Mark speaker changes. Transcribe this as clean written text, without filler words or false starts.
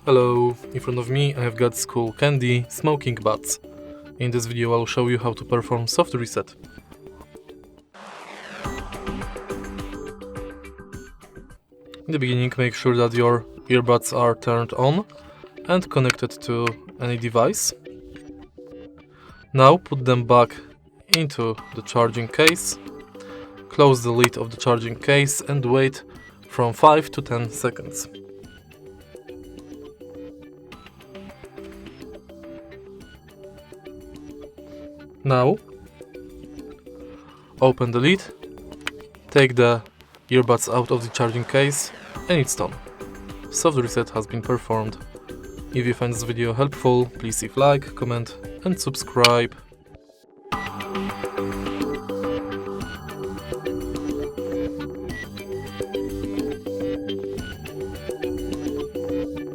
Speaker 1: Hello, in front of me I have got SKULLCANDY Smokin Buds. In this video I'll show you how to perform soft reset. In the beginning, make sure that your earbuds are turned on and connected to any device. Now put them back into the charging case. Close the lid of the charging case and wait from 5 to 10 seconds. Now open the lid, take the earbuds out of the charging case, and it's done. Soft reset has been performed. If you find this video helpful, please leave like, comment and subscribe.